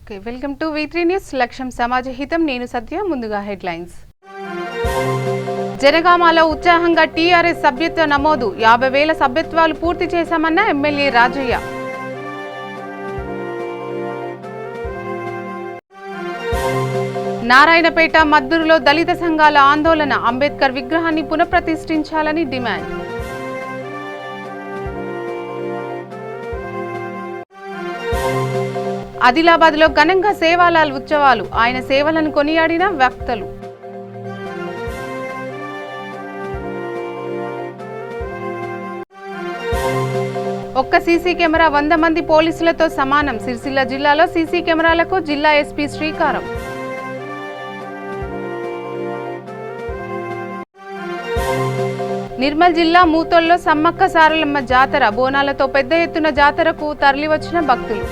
Okay, welcome to V3 news. లక్ష్యం సమాజ హితం. నేను సత్య. ముందుగా హెడ్లైన్స్. జనగామలో ఉత్సాహంగా టీఆర్ఎస్ సభ్యత్వ నమోదు. 50,000 సభ్యత్వాలు పూర్తి చేశామన్న ఎమ్మెల్యే రాజయ్య. నారాయణపేట మద్దూరులో దళిత సంఘాల ఆందోళన. అంబేద్కర్ విగ్రహాన్ని పునఃప్రతిష్ఠించాలని డిమాండ్. ఆదిలాబాద్లో ఘనంగా సేవాలాల్ ఉత్సవాలు. ఆయన సేవలను కొనియాడిన వక్తలు. ఒక్క సీసీ కెమెరా 100 మంది పోలీసులతో సమానం. సిరిసిల్ల జిల్లాలో సీసీ కెమెరాలకు జిల్లా ఎస్పీ శ్రీకారం. నిర్మల్ జిల్లా మూతోల్లో సమ్మక్క సారలమ్మ జాతర. బోనాలతో పెద్ద ఎత్తున జాతరకు తరలివచ్చిన భక్తులు.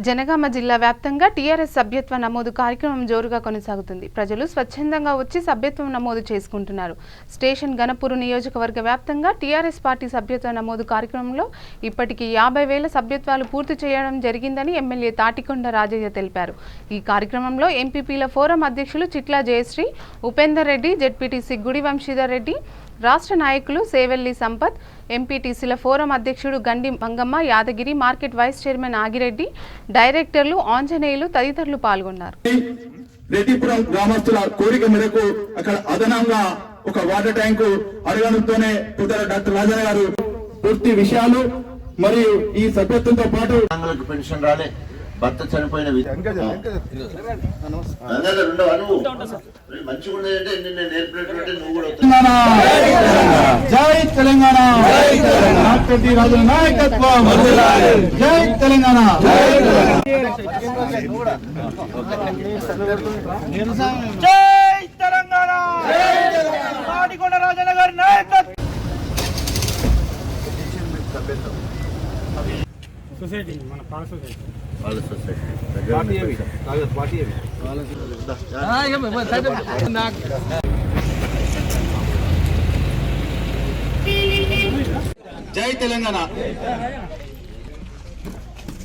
జనగామ జిల్లా వ్యాప్తంగా టీఆర్ఎస్ సభ్యత్వ నమోదు కార్యక్రమం జోరుగా కొనసాగుతుంది. ప్రజలు స్వచ్ఛందంగా వచ్చి సభ్యత్వం నమోదు చేసుకుంటున్నారు. స్టేషన్ గణపూర్ నియోజకవర్గ వ్యాప్తంగా టీఆర్ఎస్ పార్టీ సభ్యత్వ నమోదు కార్యక్రమంలో ఇప్పటికీ 50,000 సభ్యత్వాలు పూర్తి చేయడం జరిగిందని ఎమ్మెల్యే తాటికొండ రాజయ్య తెలిపారు. ఈ కార్యక్రమంలో ఎంపీపీల ఫోరం అధ్యక్షులు చిట్లా జయశ్రీ, ఉపేందర్ రెడ్డి, జెడ్పీటీసీ గుడి వంశీధర్ రెడ్డి, రాష్ట్ర నాయకులు సేవెల్లి సంపత్, ఎంపీటీసీల ఫోరం అధ్యక్షుడు Gandi Mangamma, Yadagiri market vice chairman Agireddy, డైరెక్టర్లు ఆంజనేయులు తదితరులు పాల్గొన్నారు. రెడ్డిపురం గ్రామస్తుల కోరిక మేరకు అక్కడ అదనంగా ఒక వాటర్ ట్యాంకు అడగడంతోనే డాక్టర్ రాజన్న గారు పూర్తి విషయాలు మరియు ఈ సభ్యత్వంతో పాటు పెన్షన్ రాలే, భర్త చనిపోయిన జై తెలంగాణ, డాక్టర్ డి రాజు నాయకత్వం, జై తెలంగాణ. జై తెలంగాణ, తాటికొండ రాజన్న గారి నాయకత్వం. సొసైటీ మన పాల సొసైటీ జై తెలంగాణ.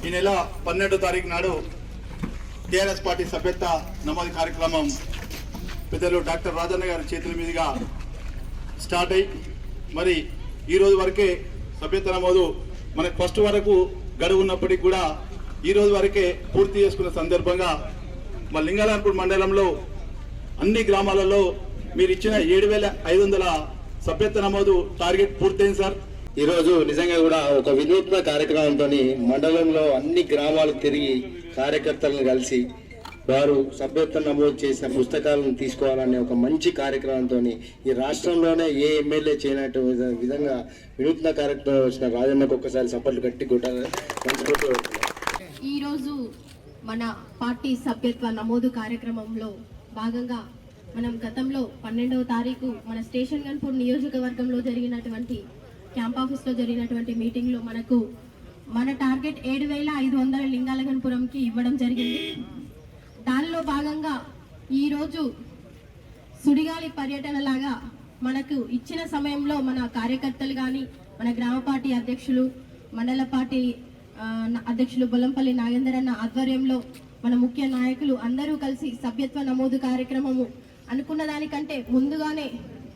ఈ నెల 12వ తారీఖు నాడు టీఆర్ఎస్ పార్టీ సభ్యత్వ నమోదు కార్యక్రమం పెద్దలు డాక్టర్ రాజన్న గారి చేతుల మీదుగా స్టార్ట్ అయ్యి మరి ఈ రోజు వరకే సభ్యత్వ నమోదు మనకు ఫస్ట్ వరకు గడువు ఉన్నప్పటికీ కూడా ఈ రోజు వరకే పూర్తి చేసుకున్న సందర్భంగా మా లింగాలపూర్ మండలంలో అన్ని గ్రామాలలో మీరు ఇచ్చిన 7,500 సభ్యత్వ నమోదు టార్గెట్ పూర్తయింది సార్. ఈరోజు నిజంగా కూడా ఒక వినూత్న కార్యక్రమంతో మండలంలో అన్ని గ్రామాలు తిరిగి కార్యకర్తలను కలిసి వారు సభ్యత్వం నమోదు చేసిన పుస్తకాలను తీసుకోవాలనే ఒక మంచి కార్యక్రమంతో ఈ రాష్ట్రంలోనే ఏ ఎమ్మెల్యే చేయనట్టు విధంగా వినూత్న కార్యక్రమం వచ్చిన రాజన్నకు ఒక్కసారి సపోర్ట్లు గట్టి కొట్టాలి. ఈరోజు మన పార్టీ సభ్యత్వ నమోదు కార్యక్రమంలో భాగంగా మనం గతంలో 12వ తారీఖు మన స్టేషన్ గన్పూర్ నియోజకవర్గంలో జరిగినటువంటి క్యాంప్ ఆఫీస్లో జరిగినటువంటి మీటింగ్లో మన టార్గెట్ 7,500 లింగాలగన్పురంకి ఇవ్వడం జరిగింది. దానిలో భాగంగా ఈరోజు సుడిగాలి పర్యటన లాగా మనకు ఇచ్చిన సమయంలో మన కార్యకర్తలు కానీ మన గ్రామ పార్టీ అధ్యక్షులు, మండల పార్టీ అధ్యక్షులు బొల్లంపల్లి నాగేందర్ అన్న ఆధ్వర్యంలో మన ముఖ్య నాయకులు అందరూ కలిసి సభ్యత్వ నమోదు కార్యక్రమము అనుకున్న దానికంటే ముందుగానే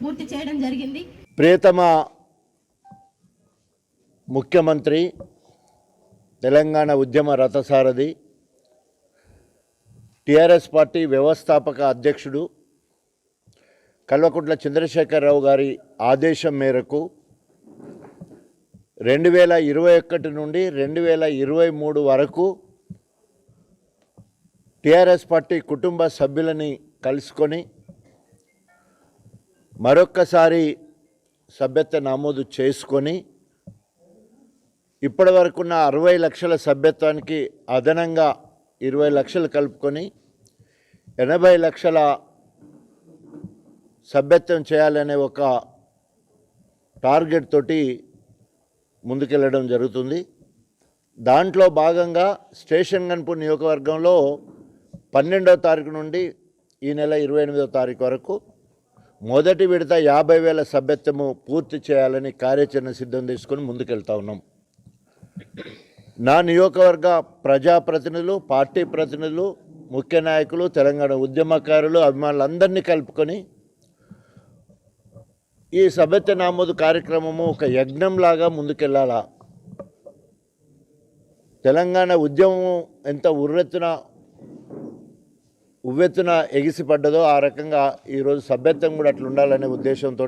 పూర్తి చేయడం జరిగింది. ప్రియతమ ముఖ్యమంత్రి, తెలంగాణ ఉద్యమ రథసారథి, టీఆర్ఎస్ పార్టీ వ్యవస్థాపక అధ్యక్షుడు కల్వకుంట్ల చంద్రశేఖరరావు గారి ఆదేశం మేరకు 2021 నుండి 2023 వరకు టీఆర్ఎస్ పార్టీ కుటుంబ సభ్యులని కలుసుకొని మరొక్కసారి సభ్యత్వ నమోదు చేసుకొని ఇప్పటి వరకున్న 60 లక్షల సభ్యత్వానికి అదనంగా 20 లక్షలు కలుపుకొని 80 లక్షల సభ్యత్వం చేయాలనే ఒక టార్గెట్ తోటి ముందుకెళ్ళడం జరుగుతుంది. దాంట్లో భాగంగా స్టేషన్ గన్పూర్ నియోజకవర్గంలో 12వ తారీఖు నుండి ఈ నెల 28వ తారీఖు వరకు మొదటి విడత 50,000 సభ్యత్వము పూర్తి చేయాలని కార్యాచరణ సిద్ధం తీసుకొని ముందుకెళ్తా ఉన్నాం. నా నియోజకవర్గ ప్రజాప్రతినిధులు, పార్టీ ప్రతినిధులు, ముఖ్య నాయకులు, తెలంగాణ ఉద్యమకారులు, అభిమానులందరినీ కలుపుకొని ఈ సభ్యత్వ నమోదు కార్యక్రమము ఒక యజ్ఞంలాగా ముందుకెళ్ళాలా. తెలంగాణ ఉద్యమం ఎంత ఉవ్వెత్తున ఎగిసిపడ్డదో ఆ రకంగా ఈరోజు సభ్యత్వం కూడా అట్లా ఉండాలనే ఉద్దేశంతో.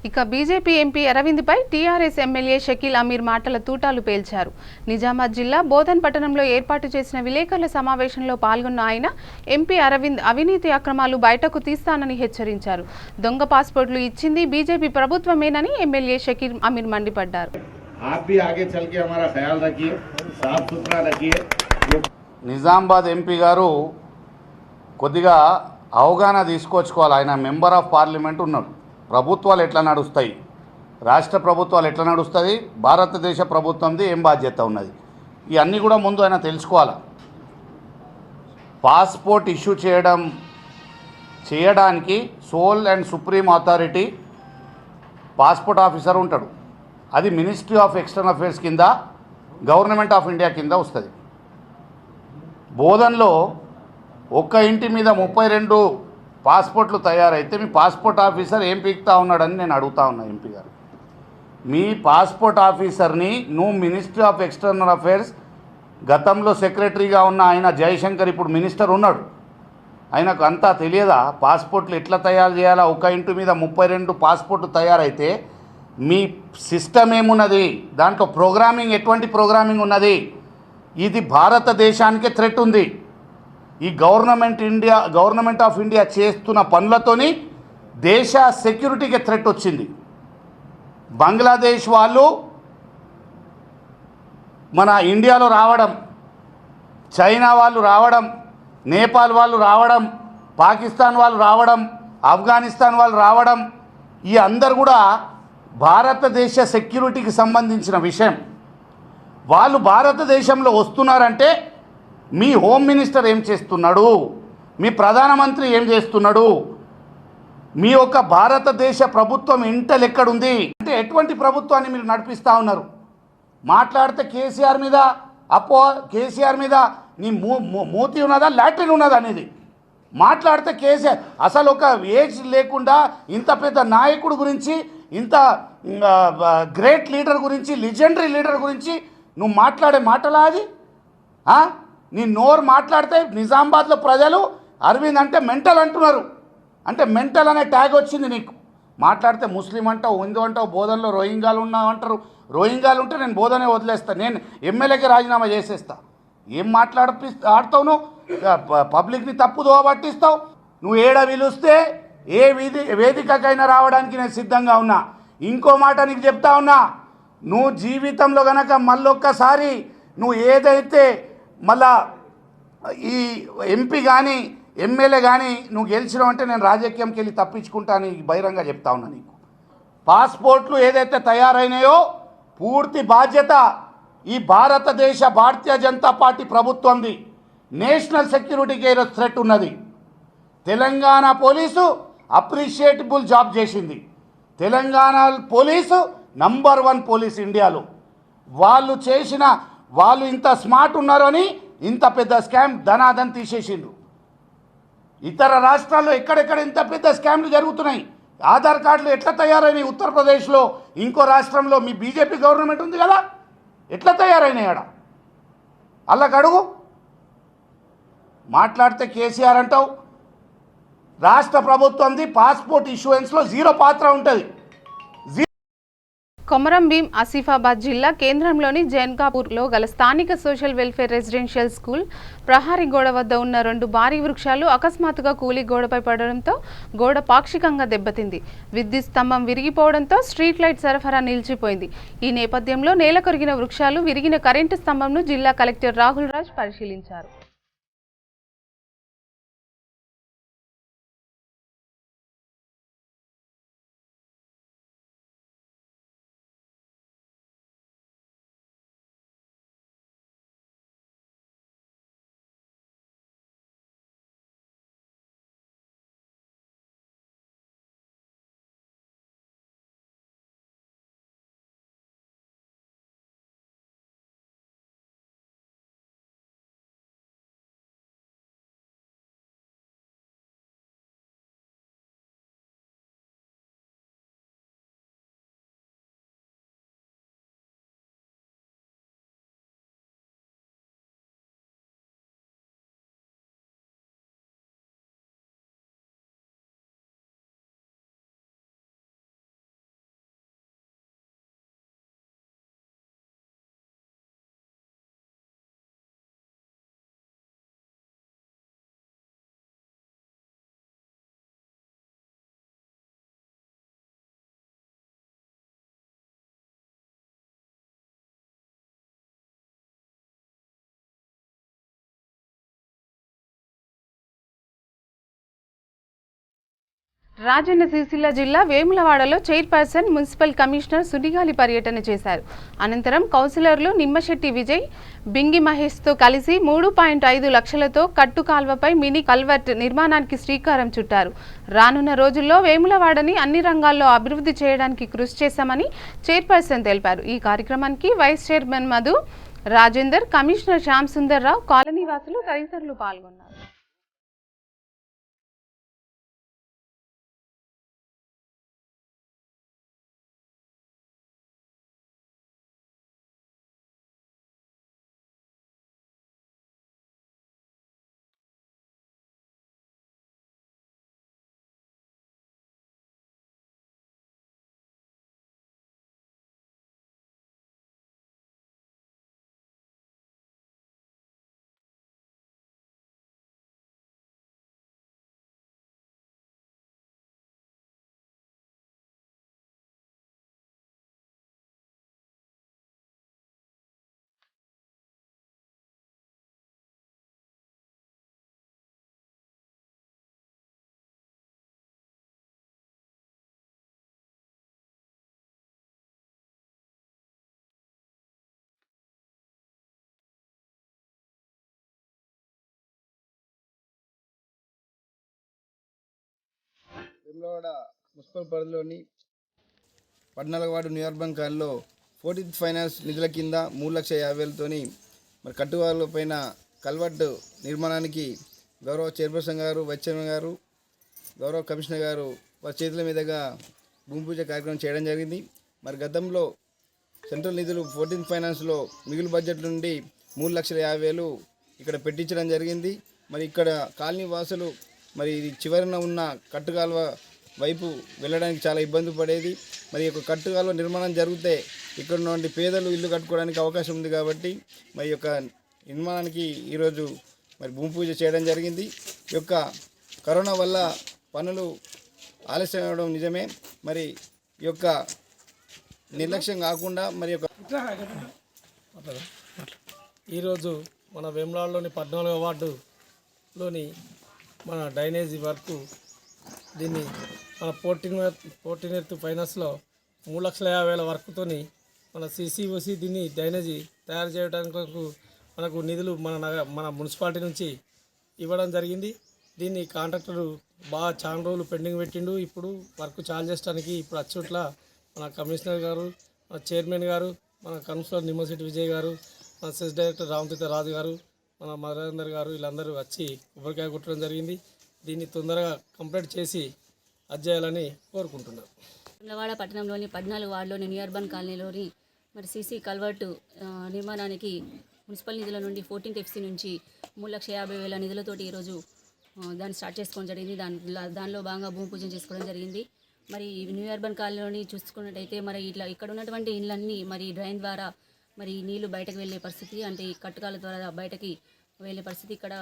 ఇక బీజేపీ ఎంపీ అరవింద్పై టీఆర్ఎస్ ఎమ్మెల్యే షకీల్ అమీర్ మాటల తూటాలు పేల్చారు. నిజామాబాద్ జిల్లా బోధన్ పట్టణంలో ఏర్పాటు చేసిన విలేకరుల సమావేశంలో పాల్గొన్న ఆయన ఎంపీ అరవింద్ అవినీతి అక్రమాలు బయటకు తీస్తానని హెచ్చరించారు. దొంగ పాస్పోర్టులు ఇచ్చింది బీజేపీ ప్రభుత్వమేనని ఎమ్మెల్యే షకీల్ అమీర్ మండిపడ్డారు. నిజామాబాద్ ఎంపీ గారు కొద్దిగా అవగాహన తీసుకొచ్చుకోవాలి. ఆయన మెంబర్ ఆఫ్ పార్లమెంట్ ఉన్నాడు. ప్రభుత్వాలు ఎట్లా నడుస్తాయి, రాష్ట్ర ప్రభుత్వాలు ఎట్లా నడుస్తుంది, భారతదేశ ప్రభుత్వంది ఏం బాధ్యత ఉన్నది, ఇవన్నీ కూడా ముందు ఆయన తెలుసుకోవాలి. పాస్పోర్ట్ ఇష్యూ చేయడానికి sole and supreme authority passport officer ఉంటాడు. అది మినిస్ట్రీ ఆఫ్ ఎక్స్టర్నల్ అఫేర్స్ కింద, గవర్నమెంట్ ఆఫ్ ఇండియా కింద వస్తుంది. బోధన్లో ఒక్క ఇంటి మీద 32 పాస్పోర్ట్లు తయారైతే మీ పాస్పోర్ట్ ఆఫీసర్ ఏం పీకుతా ఉన్నాడని నేను అడుగుతా ఉన్నా. ఎంపీ గారు, మీ పాస్పోర్ట్ ఆఫీసర్ని నువ్వు మినిస్ట్రీ ఆఫ్ ఎక్స్టర్నల్ అఫేర్స్ గతంలో సెక్రటరీగా ఉన్న ఆయన జయశంకర్ ఇప్పుడు మినిస్టర్ ఉన్నాడు. ఆయనకు అంతా తెలియదా పాస్పోర్ట్లు ఎట్లా తయారు చేయాలా? ఒక ఇంటి మీద 32 పాస్పోర్ట్లు తయారైతే మీ సిస్టమ్ ఏమున్నది, దాంట్లో ప్రోగ్రామింగ్ ఎటువంటి ప్రోగ్రామింగ్ ఉన్నది? ఇది భారతదేశానికే థ్రెట్ ఉంది. ఈ గవర్నమెంట్ ఆఫ్ ఇండియా చేస్తున్న పనులతోని దేశ సెక్యూరిటీకి థ్రెట్ వచ్చింది. బంగ్లాదేశ్ వాళ్ళు మన ఇండియాలో రావడం, చైనా వాళ్ళు రావడం, నేపాల్ వాళ్ళు రావడం, పాకిస్తాన్ వాళ్ళు రావడం, ఆఫ్ఘనిస్తాన్ వాళ్ళు రావడం, ఈ అందరు కూడా భారతదేశ సెక్యూరిటీకి సంబంధించిన విషయం. వాళ్ళు భారతదేశంలో వస్తున్నారంటే మీ హోమ్ మినిస్టర్ ఏం చేస్తున్నాడు, మీ ప్రధానమంత్రి ఏం చేస్తున్నాడు, మీ యొక్క భారతదేశ ప్రభుత్వం ఇంటల్ ఎక్కడుంది అంటే ఎటువంటి ప్రభుత్వాన్ని మీరు నడిపిస్తూ ఉన్నారు? మాట్లాడితే కేసీఆర్ మీద నీ మూతి ఉన్నదా, లాట్రిన్ ఉన్నదా అనేది మాట్లాడితే కేసీఆర్ అసలు ఒక ఏజ్ లేకుండా ఇంత పెద్ద నాయకుడు గురించి, ఇంత గ్రేట్ లీడర్ గురించి, లెజెండరీ లీడర్ గురించి నువ్వు మాట్లాడే మాటలా అది? నీ నోరు మాట్లాడితే నిజామాబాద్లో ప్రజలు అరవింద్ అంటే మెంటల్ అంటున్నారు. అంటే మెంటల్ అనే ట్యాగ్ వచ్చింది నీకు. మాట్లాడితే ముస్లిం అంటావు, హిందూ అంటావు, బోధనలో రోహింగాలు ఉన్నావు అంటారు. రోహింగాలు ఉంటే నేను బోధనే వదిలేస్తా, నేను ఎమ్మెల్యేకి రాజీనామా చేసేస్తా. ఏం ఆడుతావు నువ్వు? పబ్లిక్ని తప్పుదోవ పట్టిస్తావు. నువ్వు ఏడ పిలుస్తే ఏ వేదికకైనా రావడానికి నేను సిద్ధంగా ఉన్నా. ఇంకో మాట నీకు చెప్తా ఉన్నా, నువ్వు జీవితంలో గనక మళ్ళొక్కసారి నువ్వు ఏదైతే మళ్ళా ఈ ఎంపీ కానీ ఎమ్మెల్యే కానీ నువ్వు గెలిచినావు అంటే నేను రాజకీయంకి వెళ్ళి తప్పించుకుంటాను బహిరంగ చెప్తా ఉన్నా. నీకు పాస్పోర్ట్లు ఏదైతే తయారైనాయో పూర్తి బాధ్యత ఈ భారతీయ జనతా పార్టీ ప్రభుత్వంది. నేషనల్ సెక్యూరిటీకి ఏదో థ్రెట్ ఉన్నది. తెలంగాణ పోలీసు అప్రిషియేటబుల్ జాబ్ చేసింది. తెలంగాణ పోలీసు నంబర్ 1 పోలీస్ ఇండియాలో. వాళ్ళు ఇంత స్మార్ట్ ఉన్నారు అని ఇంత పెద్ద స్కామ్ ధనాధన్ తీసేసిండ్రు. ఇతర రాష్ట్రాల్లో ఎక్కడెక్కడ ఇంత పెద్ద స్కామ్లు జరుగుతున్నాయి. ఆధార్ కార్డులు ఎట్లా తయారైనాయి ఉత్తరప్రదేశ్లో, ఇంకో రాష్ట్రంలో మీ బీజేపీ గవర్నమెంట్ ఉంది కదా, ఎట్లా తయారైనాయి ఆడ? అల్లకి అడుగు. మాట్లాడితే కేసీఆర్ అంటావు. రాష్ట్ర ప్రభుత్వంది పాస్పోర్ట్ ఇష్యూయెన్స్లో 0 పాత్ర ఉంటుంది. కొమరం భీం ఆసిఫాబాద్ జిల్లా కేంద్రంలోని జైన్కాపూర్లో గల స్థానిక సోషల్ వెల్ఫేర్ రెసిడెన్షియల్ స్కూల్ ప్రహారీ గోడ వద్ద ఉన్న 2 భారీ వృక్షాలు అకస్మాత్తుగా కూలి గోడపై పడడంతో గోడ పాక్షికంగా దెబ్బతింది. విద్యుత్ స్తంభం విరిగిపోవడంతో స్ట్రీట్ లైట్ సరఫరా నిలిచిపోయింది. ఈ నేపథ్యంలో నేల కొరిగిన వృక్షాలు, విరిగిన కరెంటు స్తంభంను జిల్లా కలెక్టర్ రాహుల్ రాజ్ పరిశీలించారు. రాజన్న సిరిసిల్ల జిల్లా వేములవాడలో చైర్పర్సన్ మున్సిపల్ కమిషనర్ సుడిగాలి పర్యటన చేశారు. అనంతరం కౌన్సిలర్లు నిమ్మశెట్టి విజయ్, బింగి మహేష్తో కలిసి 3.5 లక్షలతో కట్టు కాల్వపై మినీ కల్వర్ట్ నిర్మాణానికి శ్రీకారం చుట్టారు. రానున్న రోజుల్లో వేములవాడని అన్ని రంగాల్లో అభివృద్ధి చేయడానికి కృషి చేశామని చైర్పర్సన్ తెలిపారు. ఈ కార్యక్రమానికి vice chairman Madhu, Rajender, commissioner Shyam Sundar Rao, colony వాసులు తదితరులు పాల్గొన్నారు. వేములవాడ మున్సిపల్ పరిధిలోని 14వ వార్డు న్యూ అర్బన్ కాలనీలో 14th ఫైనాన్స్ నిధుల కింద 3,50,000తోని మరి కట్టువాళ్ళ పైన కల్వర్ట్ నిర్మాణానికి గౌరవ చైర్పర్సన్ గారు, వైస్ చైర్మన్ గారు, గౌరవ కమిషనర్ గారు వారి చేతుల మీదుగా భూమి పూజ కార్యక్రమం చేయడం జరిగింది. మరి గతంలో సెంట్రల్ నిధులు 14th ఫైనాన్స్లో మిగులు బడ్జెట్ నుండి 3,50,000 ఇక్కడ పెట్టించడం జరిగింది. మరి ఇక్కడ కాలనీ వాసులు మరి ఇది చివరన ఉన్న కట్టుకాల్వ వైపు వెళ్ళడానికి చాలా ఇబ్బంది పడేది. మరి యొక్క కట్టుకాల్వ నిర్మాణం జరిగితే ఇక్కడ నుండి పేదలు ఇల్లు కట్టుకోవడానికి అవకాశం ఉంది కాబట్టి మరి యొక్క నిర్మాణానికి ఈరోజు మరి భూమి పూజ చేయడం జరిగింది. ఈ యొక్క కరోనా వల్ల పనులు ఆలస్యం అవ్వడం నిజమే. మరి ఈ యొక్క నిర్లక్ష్యం కాకుండా మరి యొక్క ఈరోజు మన వేములవాడలోని 14వ వార్డులోని మన డ్రైనేజీ వర్క్ దీన్ని మన 14th ఫైనాన్స్లో 3,50,000 వర్క్తోని మన CCOC దీన్ని డ్రైనేజీ తయారు చేయడానికి మనకు నిధులు మన మున్సిపాలిటీ నుంచి ఇవ్వడం జరిగింది. దీన్ని కాంట్రాక్టర్ బాగా చాలా రోజులు పెండింగ్ పెట్టిండు. ఇప్పుడు వర్క్ చాలు చేయడానికి ఇప్పుడు అచ్చోట్ల మన కమిషనర్ గారు, మన చైర్మన్ గారు, మన కౌన్సిలర్ నిమ్మశెట్టి విజయ్ గారు, మన సెస్ డైరెక్టర్ రామతీర్థ రాజు గారు, మన మరేందర్ గారు వీళ్ళందరూ వచ్చి కొబ్బరికాయ కొట్టడం జరిగింది. దీన్ని తొందరగా కంప్లీట్ చేసి అజ్జేయాలని కోరుకుంటున్నాను. వేములవాడ పట్టణంలోని 14 వార్డులోని న్యూ అర్బన్ కాలనీలోని మరి సీసీ కల్వర్టు నిర్మాణానికి మున్సిపల్ నిధుల నుండి 14th FC నుంచి 3,50,000 నిధులతోటి ఈరోజు దాన్ని స్టార్ట్ చేసుకోవడం జరిగింది. దానిలో భాగంగా భూమి పూజ చేసుకోవడం జరిగింది. మరి న్యూ అర్బన్ కాలనీలోని చూసుకున్నట్టయితే మరి ఇక్కడ ఉన్నటువంటి ఇళ్ళన్నీ మరి డ్రైన్ ద్వారా మరి నీళ్లు బయటకు వెళ్ళే పరిస్థితి, అంటే ఈ కట్టుకాల ద్వారా బయటకి వెళ్ళే పరిస్థితి. ఇక్కడ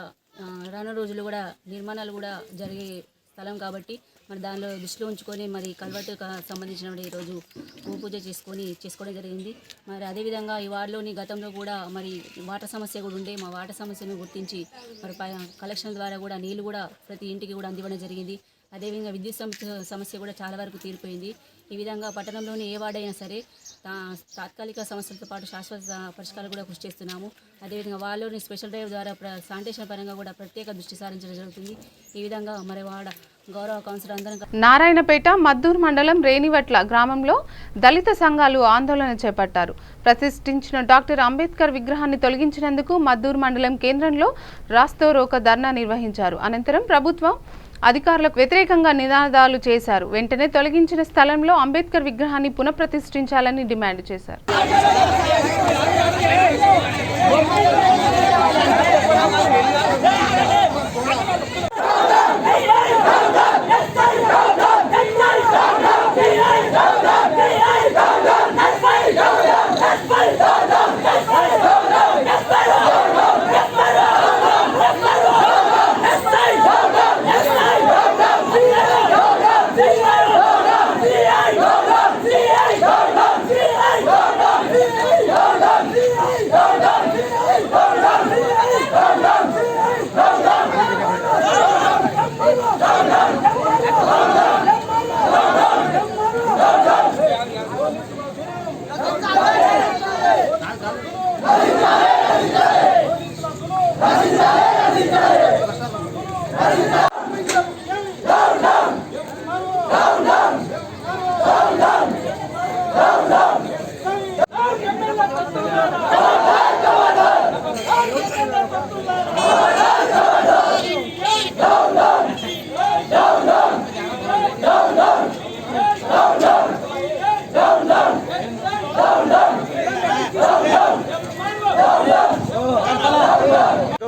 రానున్న రోజులు కూడా నిర్మాణాలు కూడా జరిగే స్థలం కాబట్టి మరి దానిలో దృష్టిలో ఉంచుకొని మరి కల్వర్ట్ సంబంధించిన ఈరోజు భూ పూజ చేసుకోవడం జరిగింది. మరి అదేవిధంగా ఈ వార్డులోని గతంలో కూడా మరి వాటర్ సమస్య కూడా ఉండే, మా వాటర్ సమస్యను గుర్తించి మరి కలెక్షన్ ద్వారా కూడా నీళ్లు కూడా ప్రతి ఇంటికి కూడా అందివ్వడం జరిగింది. అదేవిధంగా విద్యుత్ సమస్య కూడా చాలా వరకు తీరిపోయింది. ఈ విధంగా పట్టణంలోని ఏ వార్డైనా సరే తాత్కాలిక సమస్యలతో పాటు శాశ్వత పరిష్కారాలు కూడా కృషి చేస్తున్నాము. అదేవిధంగా వాళ్ళలోని స్పెషల్ డ్రైవ్ ద్వారా శానిటేషన్ పరంగా కూడా ప్రత్యేక దృష్టి సారించడం జరుగుతుంది. ఈ విధంగా మరి వాడ గౌరవ కౌన్సిలర్ అందరం నారాయణపేట మద్దూరు మండలం రేణివట్ల గ్రామంలో దళిత సంఘాలు ఆందోళన చేపట్టారు. ప్రతిష్ఠించిన డాక్టర్ అంబేద్కర్ విగ్రహాన్ని తొలగించినందుకు మద్దూరు మండలం కేంద్రంలో రాస్తారోకో ధర్నా నిర్వహించారు. అనంతరం ప్రభుత్వం అధికారులకు వ్యతిరేకంగా నినాదాలు చేశారు. వెంటనే తొలగించిన స్థలంలో అంబేద్కర్ విగ్రహాన్ని పునఃప్రతిష్ఠించాలని డిమాండ్ చేశారు.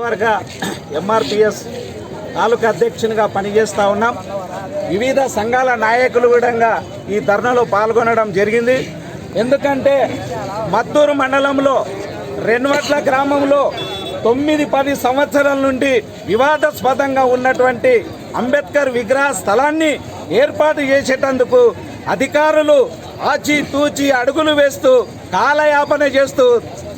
వర్గ ఎంఆర్పిఎస్ తాలూకా అధ్యక్షునిగా పనిచేస్తూ ఉన్నాం. వివిధ సంఘాల నాయకులు కూడా ఈ ధర్నాలో పాల్గొనడం జరిగింది. ఎందుకంటే మద్దూరు మండలంలో రెన్వట్ల గ్రామంలో 9-10 సంవత్సరాల నుండి వివాదాస్పదంగా ఉన్నటువంటి అంబేద్కర్ విగ్రహ స్థలాన్ని ఏర్పాటు చేసేటందుకు అధికారులు ఆచితూచి అడుగులు వేస్తూ కాలయాపన చేస్తూ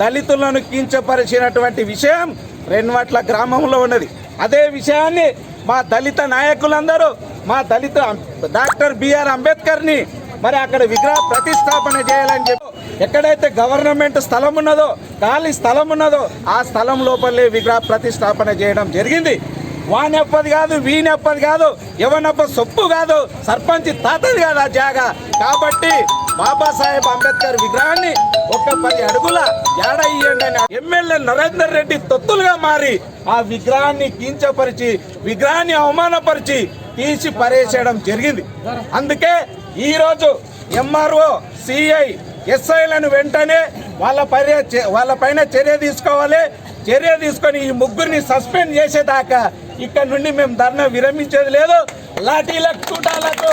దళితులను కించపరిచినటువంటి విషయం రెన్వట్ల గ్రామంలో ఉన్నది. అదే విషయాన్ని మా దళిత నాయకులందరూ మా దళిత డాక్టర్ బిఆర్ అంబేద్కర్ని మరి అక్కడ విగ్రహ ప్రతిష్టాపన చేయాలని చెప్పి ఎక్కడైతే గవర్నమెంట్ స్థలం ఉన్నదో ఖాళీ స్థలం ఉన్నదో ఆ స్థలం లోపలే విగ్రహ ప్రతిష్టాపన చేయడం జరిగింది. వానెప్పది కాదు, వీనెప్పది కాదు, ఎవనప్ప సొప్పు కాదు, సర్పంచ్ తాతది కాదు ఆ జాగా. కాబట్టి బాబాసాహెబ్ అంబేద్కర్ విగ్రహాన్ని ఒక 10 అడుగుల ఏడ ఇయ్యండి అని ఎమ్మెల్యే నరేందర్ రెడ్డి తొత్తులుగా మారి ఆ విగ్రహాన్ని కించపరిచి విగ్రహాన్ని అవమానపరిచి తీసి పరేసేయడం జరిగింది. అందుకే ఈరోజు ఎంఆర్ఓ, సిఐ, ఎస్ఐలను వెంటనే వాళ్ళపైన చర్య తీసుకోవాలి. చర్య తీసుకొని ఈ ముగ్గురిని సస్పెండ్ చేసేదాకా ఇక్కడ నుండి మేము ధర్నా విరమించేది లేదు. లాఠీలకు తూటాలకు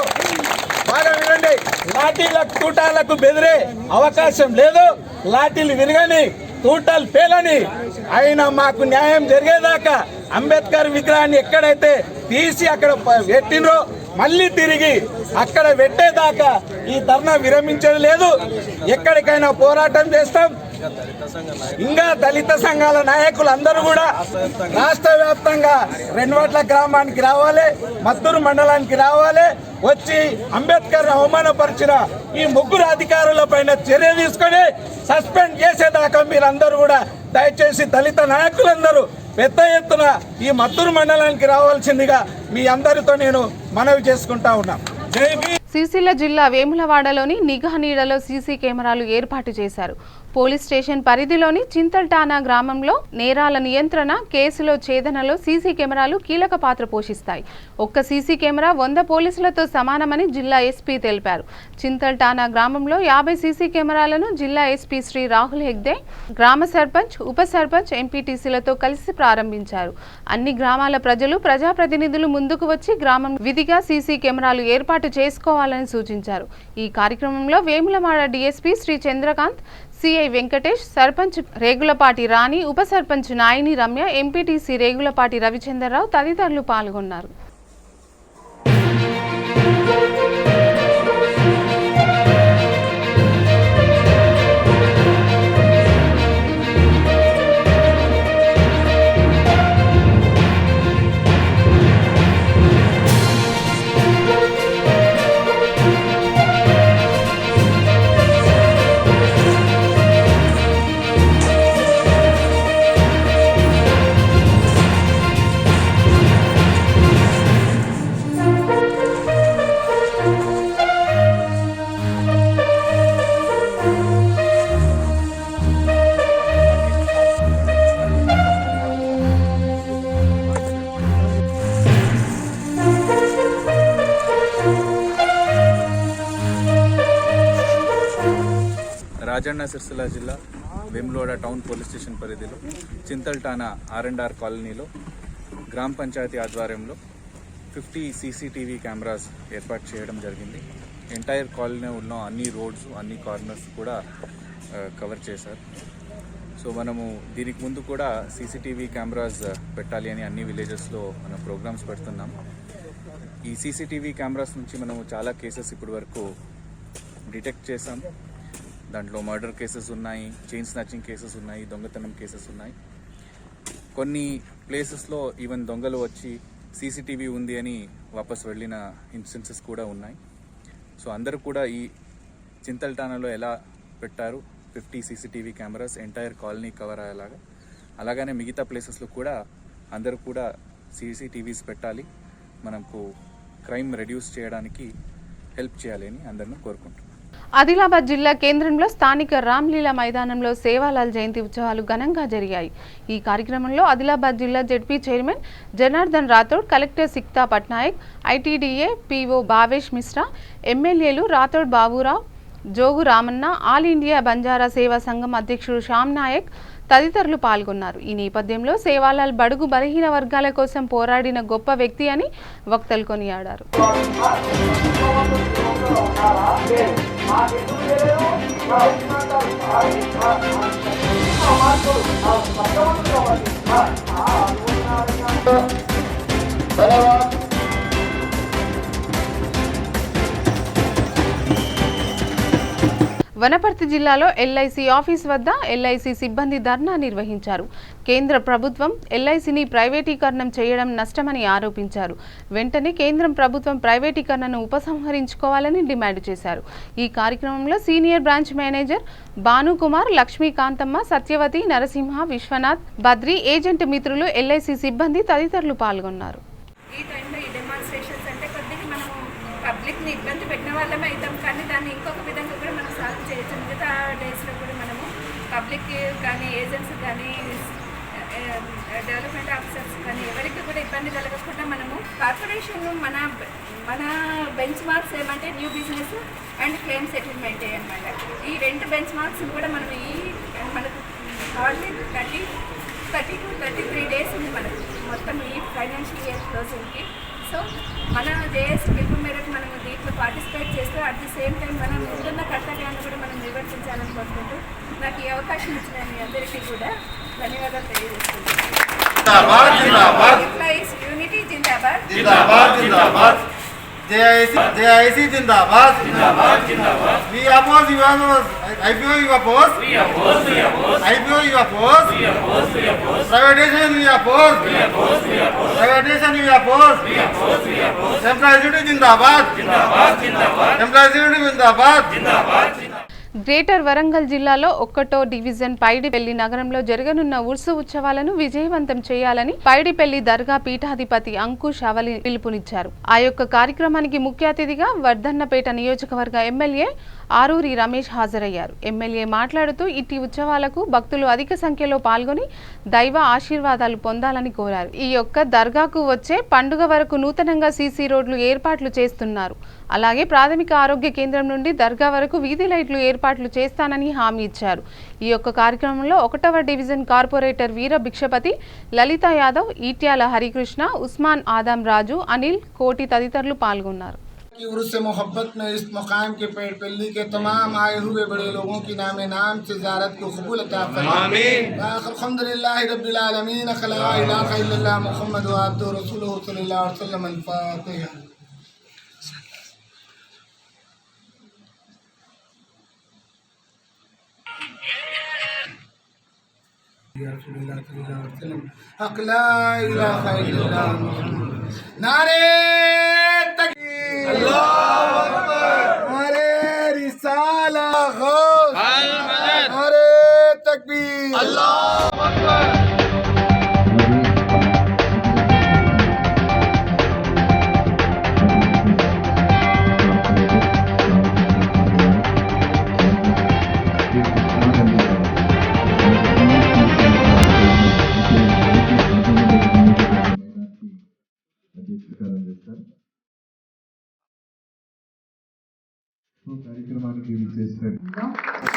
బాగా వినండి, లాఠీలకు తూటాలకు బెదిరే అవకాశం లేదు. లాఠీలు విరగని, తూటాలు పేలని, అయినా మాకు న్యాయం జరిగేదాకా అంబేద్కర్ విగ్రహాన్ని ఎక్కడైతే తీసి అక్కడ పెట్టినో మళ్ళీ తిరిగి అక్కడ పెట్టేదాకా ఈ ధర్నా విరమించేది లేదు. ఎక్కడికైనా పోరాటం చేస్తాం. ఇంకా దళిత సంఘాల నాయకులు అందరూ కూడా రాష్ట్ర వ్యాప్తంగా రెన్వట్ల గ్రామానికి రావాలి, మద్దూరు మండలానికి రావాలి. వచ్చి అంబేద్కర్ అవమానపరిచిన ఈ ముగ్గురు అధికారుల పైన చర్య తీసుకొని సస్పెండ్ చేసేదాకా మీరందరూ కూడా దయచేసి దళిత నాయకులందరూ పెద్ద ఎత్తున ఈ మద్దూరు మండలానికి రావాల్సిందిగా మీ అందరితో నేను మనవి చేసుకుంటా ఉన్నా. జై భీమ్. సిరిసిల్ల జిల్లా వేములవాడలోని నిఘా నీడలో సీసీ కెమెరాలు ఏర్పాటు చేశారు. పోలీస్ స్టేషన్ పరిధిలోని చింతల్టానా గ్రామంలో నేరాల నియంత్రణ, కేసులో ఛేదనలో సీసీ కెమెరాలు కీలక పాత్ర పోషిస్తాయి. ఒక్క సీసీ కెమెరా 100 పోలీసులతో సమానమని జిల్లా ఎస్పీ తెలిపారు. చింతల్టానా గ్రామంలో 50 సీసీ కెమెరాలను జిల్లా ఎస్పీ శ్రీ రాహుల్ హెగ్దే గ్రామ సర్పంచ్, ఉప సర్పంచ్, ఎంపీటీసీలతో కలిసి ప్రారంభించారు. అన్ని గ్రామాల ప్రజలు, ప్రజాప్రతినిధులు ముందుకు వచ్చి గ్రామం విధిగా సీసీ కెమెరాలు ఏర్పాటు చేసుకోవాలని సూచించారు. ఈ కార్యక్రమంలో వేములవాడ డీఎస్పీ శ్రీ చంద్రకాంత్, సిఐ వెంకటేష్, సర్పంచ్ రేగులపాటి రాణి, ఉప సర్పంచ్ నాయిని రమ్య, ఎంపీటీసీ రేగులపాటి రవిచంద్రరావు తదితరులు పాల్గొన్నారు. రాజన్న సిరిసిల్ల జిల్లా వేములవాడ టౌన్ పోలీస్ స్టేషన్ పరిధిలో చింతల్టానా R&R కాలనీలో గ్రామ పంచాయతీ ఆధ్వర్యంలో 50 సీసీటీవీ కెమెరాస్ ఏర్పాటు చేయడం జరిగింది. ఎంటైర్ కాలనీ ఉన్న అన్ని రోడ్స్, అన్ని కార్నర్స్ కూడా కవర్ చేశారు. సో మనము దీనికి ముందు కూడా సీసీటీవీ కెమెరాస్ పెట్టాలి అని అన్ని విలేజెస్లో మనం ప్రోగ్రామ్స్ పెడుతున్నాం. ఈ సీసీటీవీ కెమెరాస్ నుంచి మనము చాలా కేసెస్ ఇప్పటి వరకు డిటెక్ట్ చేసాం. దాంట్లో మర్డర్ కేసెస్ ఉన్నాయి, చైన్ స్నాచింగ్ కేసెస్ ఉన్నాయి, దొంగతనం కేసెస్ ఉన్నాయి. కొన్ని ప్లేసెస్లో ఈవెన్ దొంగలు వచ్చి సీసీటీవీ ఉంది అని వాపస్ వెళ్ళిన ఇన్స్టెన్సెస్ కూడా ఉన్నాయి. సో అందరూ కూడా ఈ చింతల్టానాలో ఎలా పెట్టారు, 50 CCTV cameras entire colony cover అయ్యేలాగా, అలాగనే మిగతా ప్లేసెస్లో కూడా అందరూ కూడా సీసీటీవీస్ పెట్టాలి, మనకు క్రైమ్ రెడ్యూస్ చేయడానికి హెల్ప్ చేయాలి అని అందరిని కోరుకుంటున్నాం. ఆదిలాబాద్ జిల్లా కేంద్రంలో స్థానిక రామ్లీలా మైదానంలో సేవాలాల్ జయంతి ఉత్సవాలు ఘనంగా జరిగాయి. ఈ కార్యక్రమంలో ఆదిలాబాద్ జిల్లా ZP chairman Janardhan Rathod, collector Sikta Patnaik, ITDA PO Bhavesh Mishra, ఎమ్మెల్యేలు రాథోడ్ బాబురావు, జోగు రామన్న, ఆల్ ఇండియా బంజారా సేవా సంఘం అధ్యక్షుడు శ్యామ్ నాయక్ తదితరులు పాల్గొన్నారు. ఈ నేపథ్యంలో సేవాలాల్ బడుగు బలహీన వర్గాల కోసం పోరాడిన గొప్ప వ్యక్తి అని వక్తలు కొనియాడారు. వనపర్తి జిల్లాలో ఎల్ఐసి ఆఫీస్ వద్ద ఎల్ఐసి సిబ్బంది ధర్నా నిర్వహించారు. కేంద్ర ప్రభుత్వం ఎల్ఐసిని ప్రైవేటీకరణం చేయడం నష్టమని ఆరోపించారు. వెంటనే కేంద్రం ప్రభుత్వం ప్రైవేటీకరణను ఉపసంహరించుకోవాలని డిమాండ్ చేశారు. ఈ కార్యక్రమంలో senior branch manager Bhanukumar, Lakshmikanthamma, Satyavathi, Narasimha, Vishwanath, Badri, agent మిత్రులు, ఎల్ఐసి సిబ్బంది తదితరులు పాల్గొన్నారు. ఈ టైంలో ఈ డెమాన్స్ట్రేషన్స్ అంటే కొద్దిగా మనము పబ్లిక్ని ఇబ్బంది పెట్టిన వాళ్ళమే అవుతాం, కానీ దాన్ని ఇంకొక విధంగా కూడా మనం సాల్వ్ చేయొచ్చు. మిగతా డేస్లో కూడా మనము పబ్లిక్ కానీ ఏజెంట్స్ కానీ డెవలప్మెంట్ ఆఫీసర్స్ కానీ ఎవరికి కూడా ఇబ్బంది కలగకుండా మనము కార్పొరేషన్ మన బెంచ్ మార్క్స్ ఏమంటే new business and claim settlement అనమాట. ఈ 2 బెంచ్ మార్క్స్ కూడా మనం మనకు హార్డ్లీ 30 to 33 డేస్ ఉంది మనకు మొత్తం ఈ ఫైనాన్షియల్ ఇయర్ క్లోజింగ్కి. సో మన జేఎస్ పిలుపు మేరకు మనం దీంట్లో పార్టిసిపేట్ చేస్తూ అట్ ది సేమ్ టైం మనం ముందున్న కర్తవ్యాన్ని కూడా మనం నిర్వర్తించాలని కోరుకుంటూ నాకు ఈ అవకాశం ఇచ్చిన మీ అందరికీ కూడా ధన్యవాదాలు తెలియజేస్తున్నాను. ఎంప్లాయీస్ యూనిటీ జిందాబాద్, JIC जिंदाबाद, we oppose IPO, you oppose, IPO you oppose, privatization we oppose, privatization we oppose, employees unity जिंदाबाद, employees unity जिंदाबाद. గ్రేటర్ వరంగల్ జిల్లాలో 1వ డివిజన్ పైడిపల్లి నగరంలో జరగనున్న ఉర్సు ఉత్సవాలను విజయవంతం చేయాలని పైడిపల్లి దర్గా పీఠాధిపతి అంకుష్ అవలి పిలుపునిచ్చారు. ఆ యొక్క కార్యక్రమానికి ముఖ్య అతిథిగా వర్ధన్నపేట నియోజకవర్గ ఎమ్మెల్యే ఆరూరి రమేష్ హాజరయ్యారు. ఎమ్మెల్యే మాట్లాడుతూ ఇట్టి ఉత్సవాలకు భక్తులు అధిక సంఖ్యలో పాల్గొని దైవ ఆశీర్వాదాలు పొందాలని కోరారు. ఈ యొక్క దర్గాకు వచ్చే పండుగ వరకు నూతనంగా సీసీ రోడ్లు ఏర్పాట్లు చేస్తున్నారు. అలాగే ప్రాథమిక ఆరోగ్య కేంద్రం నుండి దర్గా వరకు వీధి లైట్లు ఏర్పాట్లు చేస్తానని హామీ ఇచ్చారు. ఈ యొక్క కార్యక్రమంలో 1వ డివిజన్ కార్పొరేటర్ వీర భిక్షపతి, లలిత యాదవ్, ఈట్యాల హరికృష్ణ, ఉస్మాన్ ఆదం రాజు, అనిల్, కోటి తదితరులు పాల్గొన్నారు. उर्स से मोहब्बत में इस मकाम के पेड़पल्ली के तमाम आए हुए बड़े लोगों की नाम से ज़ियारत को कबूल अता फरमाए। अल्हम्दुलिल्लाह रब्बिल आलमीन, ला इलाहा इल्लल्लाह मुहम्मद व अब्दुहु रसूलुहु सल्लल्लाहु अलैहि वसल्लम। अल-फातिहा। ला इलाहा इल्लल्लाह नारे तकबीर, अल्लाहु अकबर, नारे रिसाला गौस, नारे तकबीर, अल्लाहु अकबर।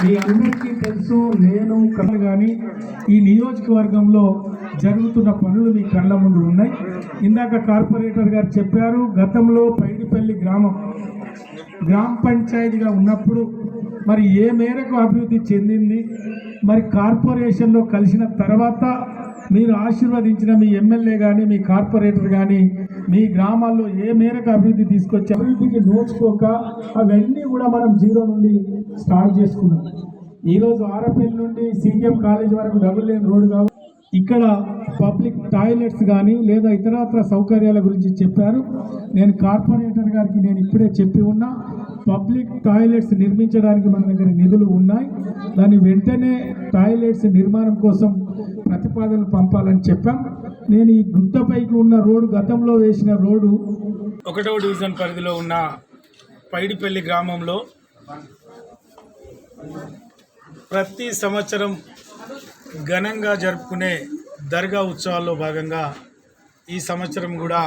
మీ అందరికీ తెలుసు, నేను కళ్ళు కానీ ఈ నియోజకవర్గంలో జరుగుతున్న పనులు మీ కళ్ళ ముందు ఉన్నాయి. ఇందాక కార్పొరేటర్ గారు చెప్పారు, గతంలో పైడిపల్లి గ్రామ పంచాయతీగా ఉన్నప్పుడు మరి ఏ మేరకు అభివృద్ధి చెందింది, మరి కార్పొరేషన్లో కలిసిన తర్వాత మీరు ఆశీర్వదించిన మీ ఎమ్మెల్యే కానీ మీ కార్పొరేటర్ కానీ మీ గ్రామాల్లో ఏ మేరకు అభివృద్ధి తీసుకొచ్చి అభివృద్ధికి నోచుకోక అవన్నీ కూడా మనం జీరో నుండి స్టార్ట్ చేసుకున్నాం. ఈరోజు ఆరపల్లి నుండి సిపిఎం కాలేజ్ వరకు డబుల్ లేన్ రోడ్ కావాలి. ఇక్కడ పబ్లిక్ టాయిలెట్స్ కానీ లేదా ఇతరత్ర సౌకర్యాల గురించి చెప్పారు. నేను కార్పొరేటర్ గారికి నేను ఇప్పుడే చెప్పి ఉన్నా, పబ్లిక్ టాయిలెట్స్ నిర్మించడానికి మన దగ్గర నిధులు ఉన్నాయి. దాని వెంటనే టాయిలెట్స్ నిర్మాణం కోసం ప్రతిపాదనలు పంపాలని చెప్పాం. నేను ఈ గుట్టపైకి ఉన్న రోడ్డు, గతంలో వేసిన రోడ్డు 1వ డివిజన్ పరిధిలో ఉన్న పైడిపల్లి గ్రామంలో ప్రతి సంవత్సరం ఘనంగా జరుపుకునే దర్గా ఉత్సవాల్లో భాగంగా ఈ సంవత్సరం కూడా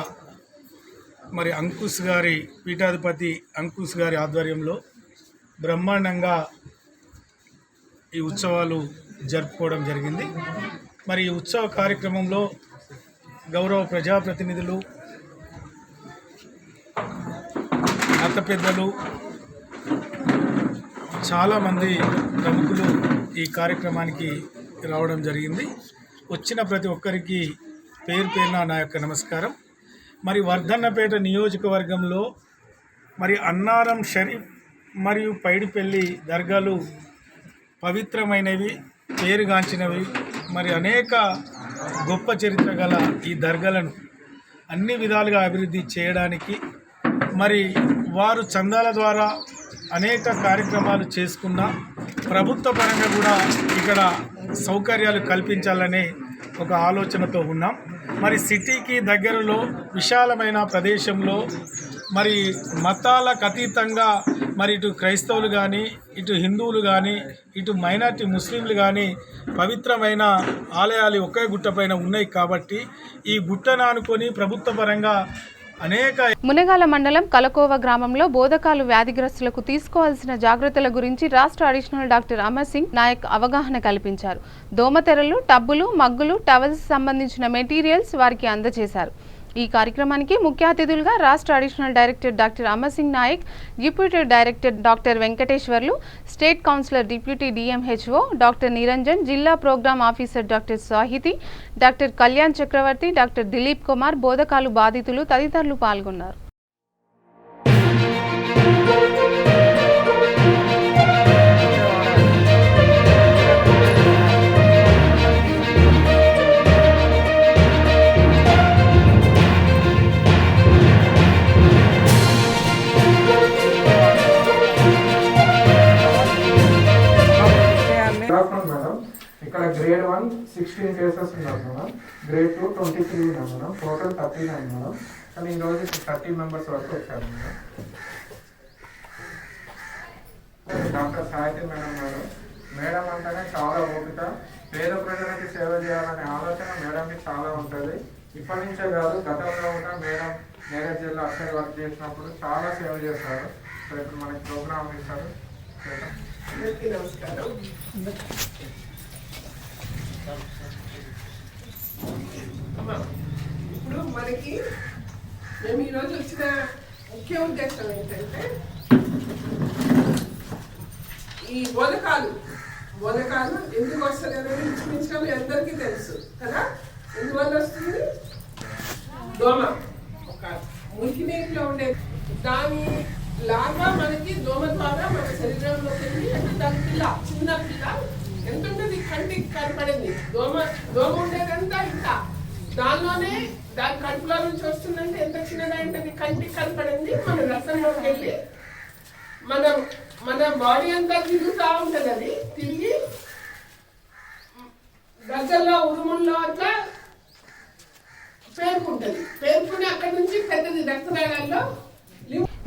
మరి అంకుష్ గారి పీఠాధిపతి అంకుష్ గారి ఆధ్వర్యంలో బ్రహ్మాండంగా ఈ ఉత్సవాలు జరుపుకోవడం జరిగింది. మరి ఈ ఉత్సవ కార్యక్రమంలో గౌరవ ప్రజాప్రతినిధులు, మత పెద్దలు, చాలామంది ప్రముఖులు ఈ కార్యక్రమానికి రావడం జరిగింది. వచ్చిన ప్రతి ఒక్కరికి పేరు పేరున నా యొక్క నమస్కారం. మరి వర్ధన్నపేట నియోజకవర్గంలో మరి అన్నారం షరీఫ్ మరియు పైడిపల్లి దర్గాలు పవిత్రమైనవి, పేరుగాంచినవి. మరి అనేక గొప్ప చరిత్ర గల ఈ దర్గాలను అన్ని విధాలుగా అభివృద్ధి చేయడానికి మరి వారు చందాల ద్వారా అనేక కార్యక్రమాలు చేసుకున్న ప్రభుత్వ పరంగా కూడా ఇక్కడ సౌకర్యాలు కల్పించాలనే ఒక ఆలోచనతో ఉన్నాం. మరి సిటీకి దగ్గరలో విశాలమైన ప్రదేశంలో మరి మతాలకు అతీతంగా మరి ఇటు క్రైస్తవులు కానీ, ఇటు హిందువులు కానీ, ఇటు మైనార్టీ ముస్లింలు కానీ పవిత్రమైన ఆలయాలు ఒకే గుట్టపైన ఉన్నాయి. కాబట్టి ఈ గుట్టను ఆనుకొని ప్రభుత్వ పరంగా మునగాల మండలం కలకోవ గ్రామంలో బోధకాలు వ్యాధిగ్రస్తులకు తీసుకోవాల్సిన జాగ్రత్తల గురించి రాష్ట్ర అడిషనల్ డాక్టర్ అమర్ సింగ్ నాయక్ అవగాహన కల్పించారు. దోమతెరలు, టబ్బులు, మగ్గులు, టవల్స్ సంబంధించిన మెటీరియల్స్ వారికి అందజేశారు. ఈ కార్యక్రమానికి ముఖ్య అతిథులుగా రాష్ట్ర additional director doctor Amar Singh Naik, deputy director doctor Venkateswarlu, state counsellor deputy DMHO doctor Niranjan, జిల్లా programme officer doctor Sahiti, doctor Kalyan Chakravarthi, doctor Dilip Kumar, బోధకాలు బాధితులు తదితరులు పాల్గొన్నారు. ఇక్కడ గ్రేడ్ 1 16 కేసెస్ ఉన్నారు మేడం, గ్రేడ్ 2 23 ఉన్నాయి మేడం, టోటల్ 39 మేడం. కానీ ఈరోజు 30 మెంబర్స్ వరకు వచ్చారు మేడం. డాక్టర్ సాహితి మేడం అంటేనే చాలా ఓపిక, పేద ప్రజలకి సేవ చేయాలనే ఆలోచన మేడంకి చాలా ఉంటుంది. ఇప్పటి నుంచే కాదు, గతంలో కూడా మేడం నేరేడ్ జిల్లా అక్షయ్ వర్క్ చేసినప్పుడు చాలా సేవ చేస్తారు. సో ఇప్పుడు మనకి ప్రోగ్రామ్ ఇస్తారు. నమస్కారం. ఇప్పుడు మనకి మేము ఈరోజు వచ్చిన ముఖ్య ఉద్దేశం ఏంటంటే ఈ బోధకాలు ఎందుకు వస్తుంది అనేది ఇంచుమించుగా మీ అందరికీ తెలుసు కదా. ఎందువల్ల వస్తుంది? దోమ, ఒక మురికి నీటిలో ఉండే దాని లాగా మనకి దోమ ద్వారా మన శరీరంలోకి వెళ్ళి, అంటే దాని చిన్న పిల్ల ఎంత ఉంటుంది, కంటికి కనపడింది. దోమ ఉండేదంతా ఇంకా దానిలోనే, దాని కడుపులో నుంచి వస్తుందంటే ఎంత చిన్నదంటే కంటికి కనపడింది. మన రసంలోకి వెళ్ళి మన బాడీ అంతా తిరుగుతూ ఉంటుంది. అది తిరిగి దగ్గరలో ఉరుముల్లో అట్లా పేర్కొంటుంది. పేర్కొని అక్కడి నుంచి పెద్దది రక్తనాళాల్లో.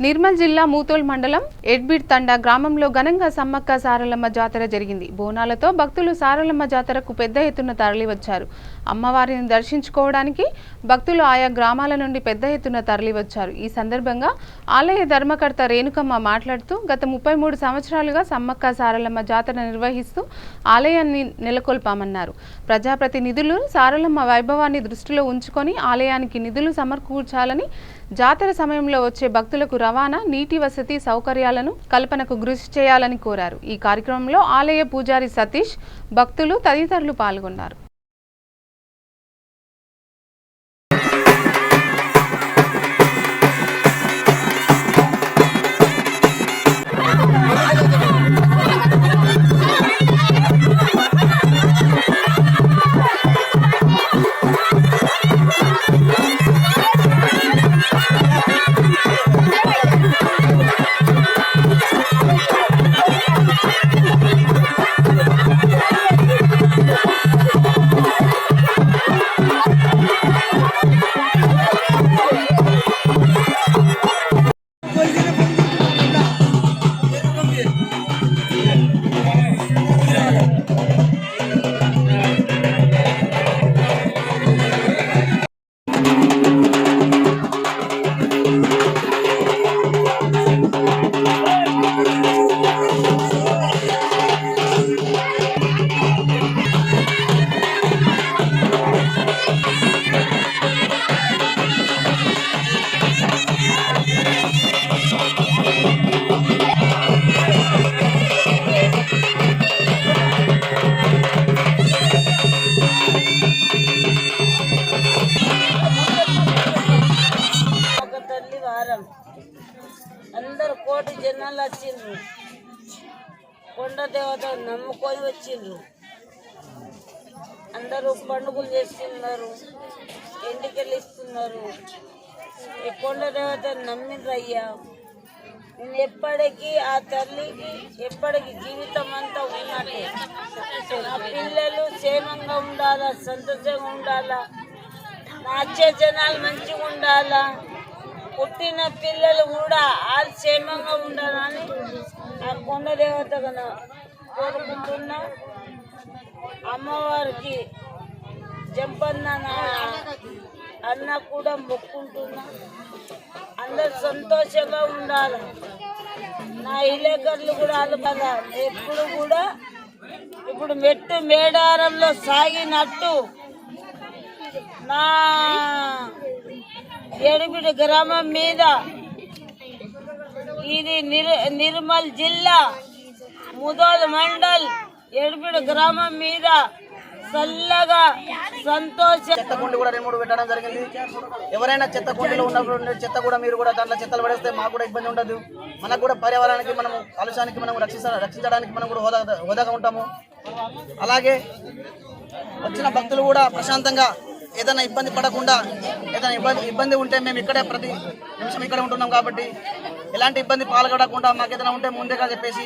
నిర్మల్ జిల్లా మూతోల్ మండలం ఎడ్బిడ్ తండా గ్రామంలో ఘనంగా సమ్మక్క సారలమ్మ జాతర జరిగింది. బోనాలతో భక్తులు సారలమ్మ జాతరకు పెద్ద ఎత్తున తరలివచ్చారు. అమ్మవారిని దర్శించుకోవడానికి భక్తులు ఆయా గ్రామాల నుండి పెద్ద ఎత్తున తరలివచ్చారు. ఈ సందర్భంగా ఆలయ ధర్మకర్త రేణుకమ్మ మాట్లాడుతూ, గత 33 సంవత్సరాలుగా సమ్మక్క సారలమ్మ జాతర నిర్వహిస్తూ ఆలయాన్ని నెలకొల్పామన్నారు. ప్రజాప్రతినిధులు సారలమ్మ వైభవాన్ని దృష్టిలో ఉంచుకొని ఆలయానికి నిధులు సమకూర్చాలని, జాతర సమయంలో వచ్చే భక్తులకు రవాణా, నీటి వసతి సౌకర్యాలను కల్పనకు కృషి చేయాలని కోరారు. ఈ కార్యక్రమంలో ఆలయ పూజారి సతీష్, భక్తులు తదితరులు పాల్గొన్నారు. కోటి జనాలు వచ్చిండ్రు, కొండ దేవత నమ్ముకొని వచ్చిండ్రు. అందరూ పండుగలు చేస్తున్నారు, ఎండికెళ్ళి ఇస్తున్నారు. ఈ కొండ దేవత నమ్మిండ్రు అయ్యా. నేను ఎప్పటికీ ఆ తల్లికి ఎప్పటికీ జీవితం అంతా ఉన్నట్టే. నా పిల్లలు క్షేమంగా ఉండాలా, సంతోషంగా ఉండాలా, నా వచ్చే జనాలు మంచిగా ఉండాలా, పుట్టిన పిల్లలు కూడా వాళ్ళు క్షేమంగా ఉండాలని ఆ కొండ దేవతగా కోరుకుంటున్నా. అమ్మవారికి జంపన్న అన్న కూడా మొక్కుంటున్నా. అందరు సంతోషంగా ఉండాలి. నా విలేకరులు కూడా వాళ్ళు కదా ఎప్పుడు కూడా ఇప్పుడు మెట్టు మేడారంలో సాగినట్టు నా ఏడుగుడి గ్రామం మీద ఇది నిర్మల్ జిల్లా ముదోల్ మండల్ ఏడుగుడి గ్రామం మీద చల్లగా సంతోషం. చెత్త కుండి కూడా 2-3 పెట్టడం జరిగింది. ఎవరైనా చెత్త కుండీలో ఉన్నప్పుడు చెత్త కూడా మీరు కూడా దాంట్లో చెత్తలు పడేస్తే మాకు కూడా ఇబ్బంది ఉండదు. మనకు కూడా పర్యావరణానికి మనము కాలుష్యానికి మనం రక్షించడానికి మనం కూడా హోదాగా ఉంటాము. అలాగే వచ్చిన భక్తులు కూడా ప్రశాంతంగా ఏదైనా ఇబ్బంది పడకుండా, ఏదైనా ఇబ్బంది ఉంటే మేము ఇక్కడే ప్రతి నిమిషం ఇక్కడే ఉంటున్నాం కాబట్టి ఎలాంటి ఇబ్బంది పాల్గొనకుండా మాకు ఏదైనా ఉంటే ముందేగా చెప్పేసి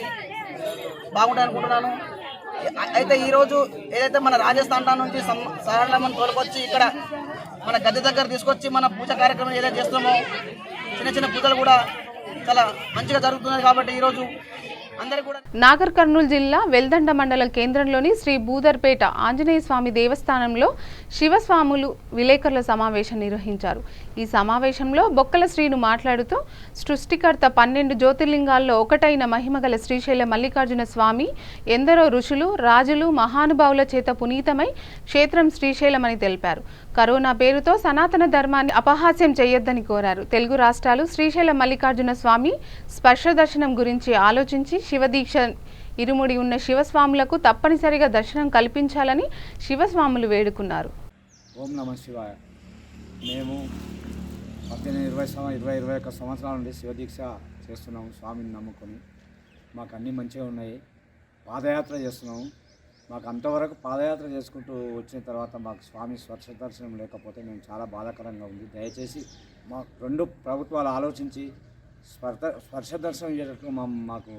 బాగుంటాయి అనుకుంటున్నాను. అయితే ఈరోజు ఏదైతే మన రాజస్థాన్ నుంచి సారళమ్మని తోలుకొచ్చి ఇక్కడ మన గద్దె దగ్గర తీసుకొచ్చి మన పూజ కార్యక్రమం ఏదైతే చేస్తున్నామో చిన్న చిన్న పూజలు కూడా చాలా మంచిగా జరుగుతున్నాయి. కాబట్టి ఈరోజు నాగర్ కర్నూలు జిల్లా వెల్దండ మండలం కేంద్రంలోని శ్రీ భూదర్పేట ఆంజనేయ స్వామి దేవస్థానంలో శివస్వాములు విలేకరుల సమావేశం నిర్వహించారు. ఈ సమావేశంలో బొక్కల శ్రీను మాట్లాడుతూ సృష్టికర్త 12 జ్యోతిర్లింగాల్లో ఒకటైన మహిమగల శ్రీశైల మల్లికార్జున స్వామి ఎందరో ఋషులు, రాజులు, మహానుభావుల చేత పునీతమై క్షేత్రం శ్రీశైలమని తెలిపారు. కరోనా పేరుతో సనాతన ధర్మాన్ని అపహాస్యం చేయొద్దని కోరారు. తెలుగు రాష్ట్రాలు శ్రీశైల మల్లికార్జున స్వామి స్పర్శ దర్శనం గురించి ఆలోచించి శివదీక్ష ఇరుముడి ఉన్న శివస్వాములకు తప్పనిసరిగా దర్శనం కల్పించాలని శివస్వాములు వేడుకున్నారు. ఓం నమః శివాయ. మేము 21 సంవత్సరాల నుండి శివదీక్ష చేస్తున్నాము. స్వామిని నమ్ముకొని మాకు అన్నీ మంచిగా ఉన్నాయి. పాదయాత్ర చేస్తున్నాము. మాకు అంతవరకు పాదయాత్ర చేసుకుంటూ వచ్చిన తర్వాత మాకు స్వామి స్పర్శ దర్శనం లేకపోతే మేము చాలా బాధాకరంగా ఉంది. దయచేసి మా 2 ప్రభుత్వాలు ఆలోచించి స్పర్శ దర్శనం ఇచ్చేటట్లు మాకు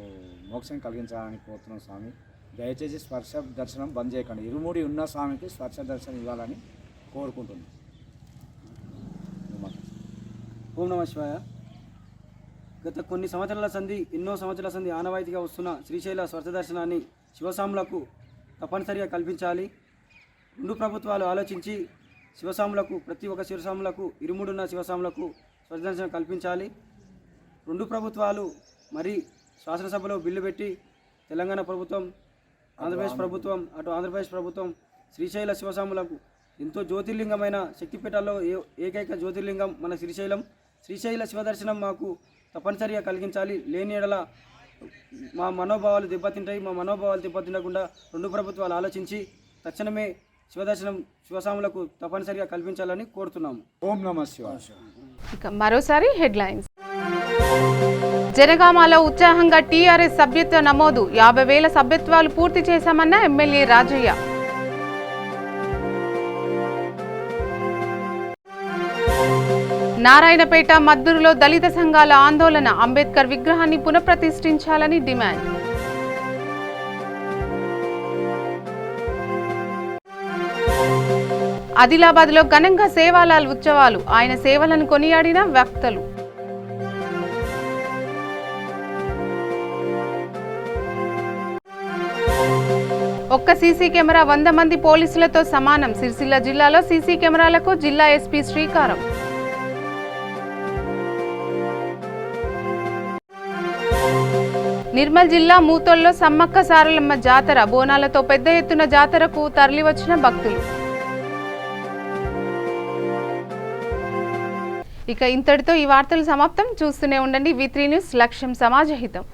మోక్షం కలిగించాలని కోరుతున్నాం. స్వామి దయచేసి స్పర్శ దర్శనం బంద్ చేయకండి. ఇరుముడి ఉన్న స్వామికి స్పర్శ దర్శనం ఇవ్వాలని కోరుకుంటున్నాం. ఓం నమః శివాయ. గత ఎన్నో సంవత్సరాల సంధి ఆనవాయితీగా వస్తున్న శ్రీశైల స్పర్శ దర్శనాన్ని శివస్వాములకు తప్పనిసరిగా కల్పించాలి. 2 ప్రభుత్వాలు ఆలోచించి శివస్వాములకు ప్రతి ఒక్క శివస్వాములకు ఇరుముడున్న శివస్వాములకు స్పర్శ దర్శనం కల్పించాలి. 2 ప్రభుత్వాలు మరి శాసనసభలో బిల్లు పెట్టి తెలంగాణ ప్రభుత్వం, ఆంధ్రప్రదేశ్ ప్రభుత్వం, అటు ఆంధ్రప్రదేశ్ ప్రభుత్వం శ్రీశైల శివస్వాములకు ఎంతో జ్యోతిర్లింగమైన శక్తిపీఠాల్లో ఏకైక జ్యోతిర్లింగం మన శ్రీశైల శివదర్శనం మాకు తప్పనిసరిగా కలిగించాలి. లేని ఎడల మా మనోభావాలు దెబ్బతింటాయి. మా మనోభావాలు దెబ్బతినకుండా 2 ప్రభుత్వాలు ఆలోచించి తక్షణమే శివదర్శనం శివస్వాములకు తప్పనిసరిగా కల్పించాలని కోరుతున్నాము. ఓం నమః శివాయ. ఇక మరోసారి హెడ్లైన్స్. జనగామలో ఉత్సాహంగా టీఆర్ఎస్ సభ్యత్వ నమోదు. 50,000 సభ్యత్వాలు పూర్తి చేశామన్న ఎమ్మెల్యే రాజయ్య. నారాయణపేట మద్దూరులో దళిత సంఘాల ఆందోళన. అంబేద్కర్ విగ్రహాన్ని పునఃప్రతిష్ఠించాలని డిమాండ్. ఆదిలాబాద్లో ఘనంగా సేవాలాల్ ఉత్సవాలు. ఆయన సేవలను కొనియాడిన వక్తలు. ఒక్క సీసీ కెమెరా 100 మంది పోలీసులతో సమానం. సిరిసిల్ల జిల్లాలో సీసీ కెమెరాలకు జిల్లా ఎస్పీ శ్రీకారం. నిర్మల్ జిల్లా మూతోల్లో సమ్మక్క సారలమ్మ జాతర. బోనాలతో పెద్ద ఎత్తున జాతరకు తరలివచ్చిన భక్తులు. ఇక ఇంతటితో ఈ వార్తలు సమాప్తం. చూస్తూనే ఉండండి V3 న్యూస్. లక్ష్యం సమాజహితం.